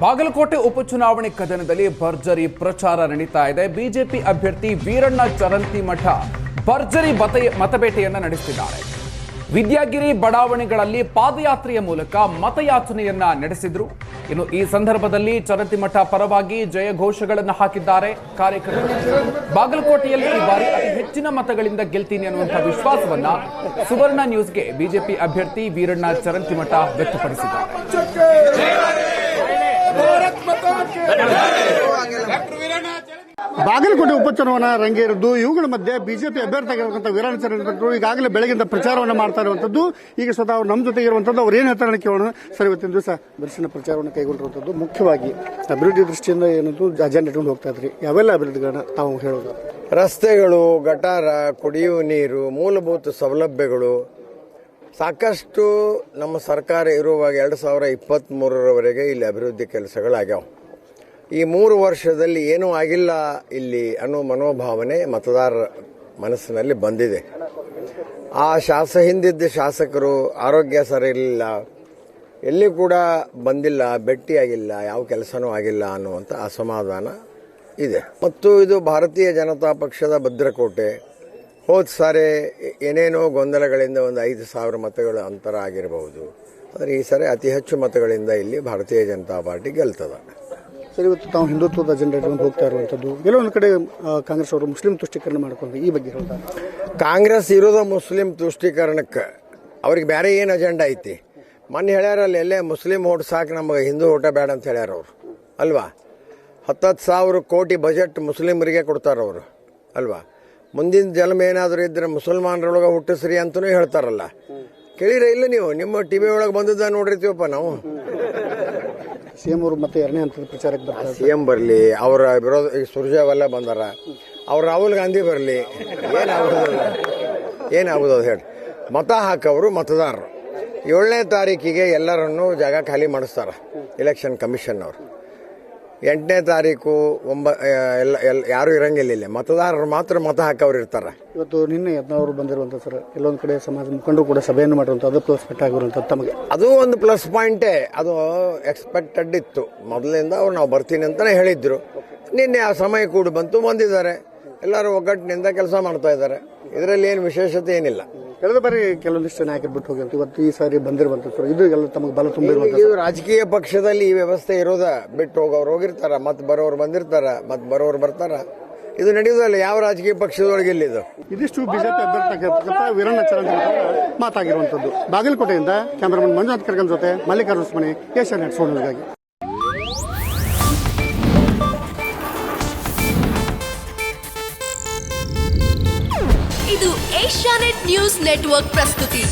ಬಾಗಲಕೋಟೆ ಉಪಚುನಾವಣೆ ಕದನದಲ್ಲಿ ಭರ್ಜರಿ ಪ್ರಚಾರ ನಡೀತಾ ಇದೆ. ಬಿಜೆಪಿ ಅಭ್ಯರ್ಥಿ ವೀರಣ್ಣ ಚರಂತಿಮಠ ಭರ್ಜರಿ ಮತಬೇಟೆಯನ್ನ ನಡೆಸಿದ್ದಾರೆ. ವಿದ್ಯಾಗಿರಿ ಬಡಾವಣೆಗಳಲ್ಲಿ ಪಾದಯಾತ್ರೆಯ ಮೂಲಕ ಮತಯಾಚನೆಯನ್ನ ನಡೆಸಿದ್ರು. ಇನ್ನು ಈ ಸಂದರ್ಭದಲ್ಲಿ ಚರಂತಿಮಠ ಪರವಾಗಿ ಜಯಘೋಷಗಳನ್ನು ಹಾಕಿದ್ದಾರೆ ಕಾರ್ಯಕರ್ತರು. ಬಾಗಲಕೋಟೆಯಲ್ಲಿ ಈ ಬಾರಿ ಅತಿ ಹೆಚ್ಚಿನ ಮತಗಳಿಂದ ಗೆಲ್ತೀನಿ ಅನ್ನುವಂಥ ವಿಶ್ವಾಸವನ್ನ ಸುವರ್ಣ ನ್ಯೂಸ್ಗೆ ಬಿಜೆಪಿ ಅಭ್ಯರ್ಥಿ ವೀರಣ್ಣ ಚರಂತಿಮಠ ವ್ಯಕ್ತಪಡಿಸಿದ್ದಾರೆ. ಬಾಗಲಕೋಟೆ ಉಪಚುನಾವಣಾ ರಂಗೇರಿದ್ದು ಇವುಗಳ ಮಧ್ಯೆ ಬಿಜೆಪಿ ಅಭ್ಯರ್ಥಿಯಾಗಿರುವಂತಹ ವೀರಣ್ಣ ಚರಂತಿಮಠರು ಈಗಾಗಲೇ ಬೆಳಗಿಂದ ಪ್ರಚಾರವನ್ನು ಮಾಡ್ತಾ ಇರುವಂತದ್ದು. ಈಗ ಸ್ವತಃ ಅವ್ರು ನಮ್ಮ ಜೊತೆ ಇರುವಂತದ್ದು. ಅವ್ರು ಏನು ಹೇಳ್ತಾರೆ ಕೇಳೋಣ. ಸರ್, ಇವತ್ತಿನ ದಿವಸ ದರ್ಶನ ಪ್ರಚಾರವನ್ನು ಕೈಗೊಂಡಿರುವಂತದ್ದು ಮುಖ್ಯವಾಗಿ ಅಭಿವೃದ್ಧಿ ದೃಷ್ಟಿಯಿಂದ ಏನಂತೂ ಅಜೆಂಡಾ ಇಟ್ಕೊಂಡು ಹೋಗ್ತಾ ಇದ್ರಿ. ಯಾವೆಲ್ಲ ಅಭಿವೃದ್ಧಿಗಳನ್ನ ತಾವು ಹೇಳೋದು? ರಸ್ತೆಗಳು, ಗಟಾರ, ಕುಡಿಯುವ ನೀರು, ಮೂಲಭೂತ ಸೌಲಭ್ಯಗಳು ಸಾಕಷ್ಟು ನಮ್ಮ ಸರ್ಕಾರ ಇರುವಾಗ 2023ರವರೆಗೆ ಇಲ್ಲಿ ಅಭಿವೃದ್ಧಿ ಕೆಲಸಗಳಾಗ್ಯಾವ. ಈ 3 ವರ್ಷದಲ್ಲಿ ಏನೂ ಆಗಿಲ್ಲ ಇಲ್ಲಿ ಅನ್ನೋ ಮನೋಭಾವನೆ ಮತದಾರರ ಮನಸ್ಸಿನಲ್ಲಿ ಬಂದಿದೆ. ಹಿಂದಿದ್ದ ಶಾಸಕರು ಆರೋಗ್ಯ ಸರಿ ಇರಲಿಲ್ಲ, ಎಲ್ಲಿ ಕೂಡ ಬಂದಿಲ್ಲ, ಭೇಟಿಯಾಗಿಲ್ಲ, ಯಾವ ಕೆಲಸನೂ ಆಗಿಲ್ಲ ಅನ್ನುವಂಥ ಅಸಮಾಧಾನ ಇದೆ. ಮತ್ತು ಇದು ಭಾರತೀಯ ಜನತಾ ಪಕ್ಷದ ಭದ್ರಕೋಟೆ. ಹೋದ ಸಾರಿ ಏನೇನೋ ಗೊಂದಲಗಳಿಂದ ಒಂದು 5,000 ಮತಗಳ ಅಂತರ ಆಗಿರಬಹುದು. ಆದರೆ ಈ ಸಾರಿ ಅತಿ ಹೆಚ್ಚು ಮತಗಳಿಂದ ಇಲ್ಲಿ ಭಾರತೀಯ ಜನತಾ ಪಾರ್ಟಿ ಗೆಲ್ತದ. ಸರ್, ಇವತ್ತು ತಾವು ಹಿಂದುತ್ವದ ಅಜೆಂಡಾ ಇಟ್ಕೊಂಡು ಹೋಗ್ತಾ ಇರುವಂತದ್ದು. ಕೆಲವೊಂದು ಕಡೆ ಕಾಂಗ್ರೆಸ್ ಅವರು ಮುಸ್ಲಿಂ ತುಷ್ಟೀಕರಣ ಮಾಡ್ಕೊಂಡು ಈ ಬಗ್ಗೆ ಹೇಳ್ತಾರೆ. ಕಾಂಗ್ರೆಸ್ ಇರೋದ ಮುಸ್ಲಿಂ ತುಷ್ಟೀಕರಣಕ್ಕೆ. ಅವ್ರಿಗೆ ಬೇರೆ ಏನು ಅಜೆಂಡಾ ಐತಿ? ಮೊನ್ನೆ ಹೇಳ್ಯಾರಲ್ಲಿ ಎಲ್ಲೇ ಮುಸ್ಲಿಂ ಓಟ್ ಸಾಕು, ನಮಗೆ ಹಿಂದೂ ಓಟ ಬೇಡ ಅಂತ ಹೇಳ್ಯಾರ ಅವರು, ಅಲ್ವಾ? 10,000 ಕೋಟಿ ಬಜೆಟ್ ಮುಸ್ಲಿಮರಿಗೆ ಕೊಡ್ತಾರವರು, ಅಲ್ವಾ? ಮುಂದಿನ ಜನ್ಮ ಏನಾದರೂ ಇದ್ರೆ ಮುಸಲ್ಮಾನರೊಳಗೆ ಹುಟ್ಟಿಸ್ರಿ ಅಂತಲೂ ಹೇಳ್ತಾರಲ್ಲ. ಕೇಳಿರ ಇಲ್ಲ ನೀವು? ನಿಮ್ಮ ಟಿವಿ ಒಳಗೆ ಬಂದದ ನೋಡಿರ್ತೀವಪ್ಪ ನಾವು. ಸಿಎಂ ಅವರು ಮತ್ತೆ 2ನೇ ಹಂತದ ಪ್ರಚಾರಕ್ಕೆ ಬರ್ತಾರೆ. ಸಿಎಂ ಬರಲಿ, ಅವರ ವಿರೋಧ ಸುರ್ಜೇವಾಲಾ ಬಂದಾರ, ಅವ್ರು ರಾಹುಲ್ ಗಾಂಧಿ ಬರಲಿ, ಏನಾಗೋದು ಹೇಳಿ. ಮತ ಹಾಕವರು ಮತದಾರರು 7ನೇ ತಾರೀಕಿಗೆ ಎಲ್ಲರನ್ನೂ ಜಾಗ ಖಾಲಿ ಮಾಡಿಸ್ತಾರೆ ಎಲೆಕ್ಷನ್ ಕಮಿಷನ್ ಅವರು. 8ನೇ ತಾರೀಕು ಯಾರು ಇರಂಗಿಲ್ಲ. ಇಲ್ಲಿ ಮತದಾರರು ಮಾತ್ರ ಮತ ಹಾಕವ್ರು ಇರ್ತಾರೆ. ಇವತ್ತು ನಿನ್ನೆ ಯತ್ನಾಳ್ ಬಂದಿರುವಂತ ಸರ್, ಕೆಲವೊಂದು ಕಡೆ ಸಮಾಜ ಮುಖಂಡರು ಕೂಡ ಸಭೆಯನ್ನು ಮಾಡುವಂತ ಅದು ಪ್ಲಸ್ ಪಾಯಿಂಟ್ ಆಗಿರುವಂತ ತಮಗೆ ಅದು ಒಂದು ಪ್ಲಸ್ ಪಾಯಿಂಟೇ. ಅದು ಎಕ್ಸ್ಪೆಕ್ಟೆಡ್ ಇತ್ತು ಮೊದಲಿಂದ. ಅವ್ರು ನಾವು ಬರ್ತೀನಿ ಅಂತಾನೆ ಹೇಳಿದ್ರು. ನಿನ್ನೆ ಆ ಸಮಯ ಕೂಡ ಬಂದಿದ್ದಾರೆ. ಎಲ್ಲರೂ ಒಗ್ಗಟ್ಟಿನಿಂದ ಕೆಲಸ ಮಾಡ್ತಾ ಇದ್ದಾರೆ. ಇದರಲ್ಲಿ ಏನು ವಿಶೇಷತೆ ಏನಿಲ್ಲ. ಕಳೆದ ಬಾರಿ ಕೆಲವೊಂದಿಷ್ಟು ನಾಯಕರು ಬಿಟ್ಟು ಹೋಗಿರ್ತೀವಿ. ಇವತ್ತು ಈ ಸಾರಿ ಬಂದಿರುವಂತ ಸರ್, ಇದು ಎಲ್ಲ ತಮಗೆ ಬಲ ತುಂಬಿರುವಂತ. ರಾಜಕೀಯ ಪಕ್ಷದಲ್ಲಿ ಈ ವ್ಯವಸ್ಥೆ ಇರೋದ. ಬಿಟ್ಟು ಹೋಗೋರು ಹೋಗಿರ್ತಾರ, ಮತ್ತೆ ಬರೋರು ಬಂದಿರ್ತಾರ, ಮತ್ತೆ ಬರೋರು ಬರ್ತಾರ. ಇದು ನಡೆಯುವುದಲ್ಲ ಯಾವ ರಾಜಕೀಯ ಪಕ್ಷದೊಳಗೆ ಇಲ್ಲಿದು. ಇದಿಷ್ಟು ಬಿಜೆಪಿ ಅಭ್ಯರ್ಥಿ ವೀರಣ್ಣ ಚರಂತಿಮಠ ಮಾತಾಗಿರುವಂತದ್ದು. ಬಾಗಲಕೋಟೆಯಿಂದ ಕ್ಯಾಮರಾಮನ್ ಮಂಜುನಾಥ್ ಕರ್ಗಲ್ ಜೊತೆ ಮಲ್ಲಿಕಾರ್ಜುನ ಸ್ಮಣೆ, ಏಷ್ಯಾನೆಟ್ ಸುವರ್ಣಗಾಗಿ. ಇದು ಏಷ್ಯಾನೆಟ್ ನ್ಯೂಸ್ ನೆಟ್ವರ್ಕ್ ಪ್ರಸ್ತುತಿ.